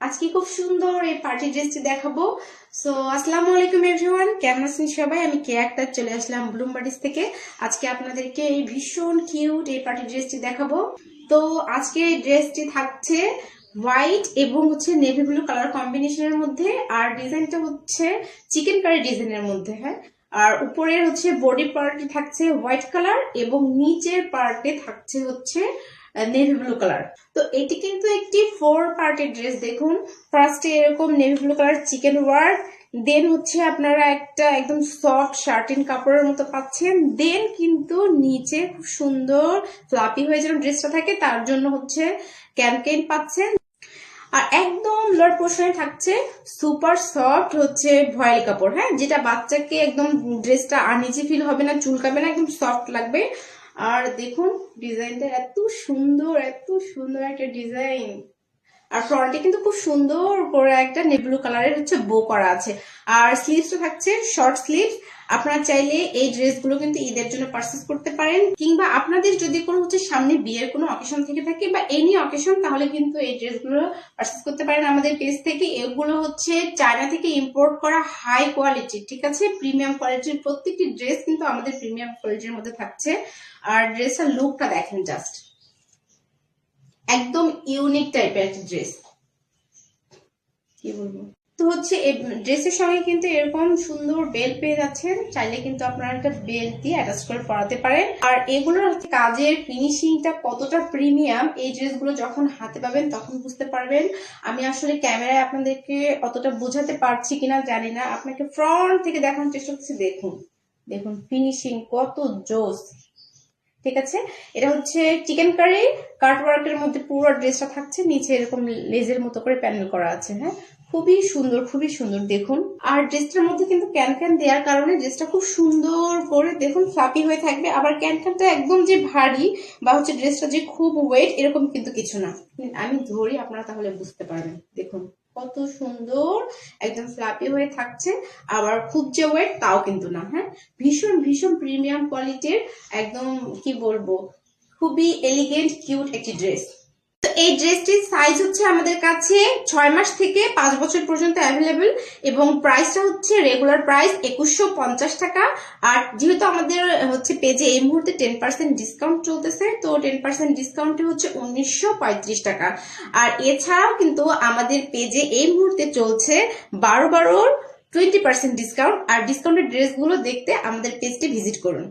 আজকে খুব সুন্দর এই পার্টি ড্রেসটি দেখাবো। সো আসসালামু আলাইকুম এভরিওয়ান, কেমন আছেন সবাই? আমি কে আক্তার চলে আসলাম ব্লুম বাডিস থেকে। আজকে আপনাদেরকে এই ভীষণ কিউট এই পার্টি ড্রেসটি দেখাবো। তো আজকে এই ড্রেসটি থাকছে হোয়াইট এবং নেভি ব্লু কালার কম্বিনেশনের মধ্যে, আর ডিজাইনটা হচ্ছে চিকেন কারি ডিজাইনের মধ্যে। হ্যাঁ, আর উপরের বডি পার্টে থাকছে হোয়াইট কালার এবং নিচের পার্টে থাকছে নেভি ব্লু কালার। তো এটি কিন্তু একটি 4 পার্টের ড্রেস। দেখুন, ফার্স্টে এরকম navy blue colour chikan work, then আপনারা একটা একদম সফট শার্টিন কাপড়ের মতো পাচ্ছেন, দেন কিন্তু নিচে খুব সুন্দর ফ্লাপি হয়ে যেন ড্রেসটা থাকে তার জন্য ক্যানকেন পাচ্ছেন। আর একদম লোয়ার পোর্শনে থাকছে সুপার সফট ভয়েল কাপড়। হ্যাঁ, যেটা বাচ্চাকে একদম ড্রেসটা আনইজি ফিল হবে না, চুলকাবে না, একদম সফট লাগবে। আর দেখুন ডিজাইনটা এত সুন্দর, এত সুন্দর একটা ডিজাইন। আর ফ্রন্টে কিন্তু খুব সুন্দর করে একটা নেভি ব্লু কালারের বো করা আছে। আর স্লিভসটা থাকছে শর্ট স্লিভস। আপনারা চাইলে এই ড্রেসগুলো কিন্তু ঈদের জন্য পারচেজ করতে পারেন, কিংবা আপনাদের যদি কোনো সামনে বিয়ের কোনো অকেশন থেকে থাকে বা এনি অকেশন, তাহলে কিন্তু এই ড্রেসগুলো পারচেজ করতে পারেন আমাদের পেজ থেকে। এগুলো চায়না থেকে ইম্পোর্ট করা হাই কোয়ালিটি, ঠিক আছে, প্রিমিয়াম কোয়ালিটির প্রত্যেকটি ড্রেস কিন্তু আমাদের প্রিমিয়াম কোয়ালিটির মধ্যে থাকছে। আর ড্রেসের লুকটা দেখেন, জাস্ট একদম ইউনিক টাইপের একটা ড্রেস। কি বলবো, তো এই ড্রেসের সঙ্গে কিন্তু এরকম সুন্দর বেল্ট পেয়ে যাচ্ছেন। চাইলে কিন্তু আপনারা একটা বেল্ট দিয়ে অ্যাটাচ করে পরাতে পারেন। আর এগুলোর কাজের ফিনিশিংটা কতটা প্রিমিয়াম, এই ড্রেসগুলো যখন হাতে পাবেন তখন বুঝতে পারবেন। আমি আসলে ক্যামেরায় আপনাদেরকে অতটা বোঝাতে পারছি কিনা জানি না, আপনাকে ফ্রন্ট থেকে দেখানোর চেষ্টা করছি। দেখুন দেখুন ফিনিশিং কত জোস, ঠিক আছে। এটা চিকেন কারি কাটওয়ার্কের মধ্যে পুরো ড্রেসটা থাকছে, নিচে এরকম লেজের মতো করে প্যানেল করা আছে। হ্যাঁ, খুবই সুন্দর, খুবই সুন্দর দেখুন। আর ড্রেসটার মধ্যে কিন্তু ক্যান দেওয়ার কারণে ড্রেসটা খুব সুন্দর করে দেখুন ফ্লাপি হয়ে থাকবে। আবার ক্যানটা একদম যে ভারী বা ড্রেসটা যে খুব ওয়েট এরকম কিন্তু কিছু না। আমি ধরি, আপনারা তাহলে বুঝতে পারবেন। দেখুন কত সুন্দর একদম ফ্লাপি হয়ে থাকছে, আবার খুব যে ওয়েট তাও কিন্তু না। হ্যাঁ, ভীষণ ভীষণ প্রিমিয়াম কোয়ালিটির, একদম কি বলবো, খুবই এলিগেন্ট কিউট একটি ড্রেস। তো এই ড্রেসটির সাইজ আমাদের কাছে 6 মাস থেকে 5 বছর পর্যন্ত অ্যাভেলেবেল, এবং প্রাইসটা রেগুলার প্রাইস 2150 টাকা। আর যেহেতু আমাদের পেজে এই মুহূর্তে 10% ডিসকাউন্ট চলতেছে, তো 10% ডিসকাউন্টে 1935 টাকা। আর এছাড়াও কিন্তু আমাদের পেজে এই মুহূর্তে চলছে 12/12 20% ডিসকাউন্ট। আর ডিসকাউন্টের ড্রেসগুলো দেখতে আমাদের পেজটি ভিজিট করুন।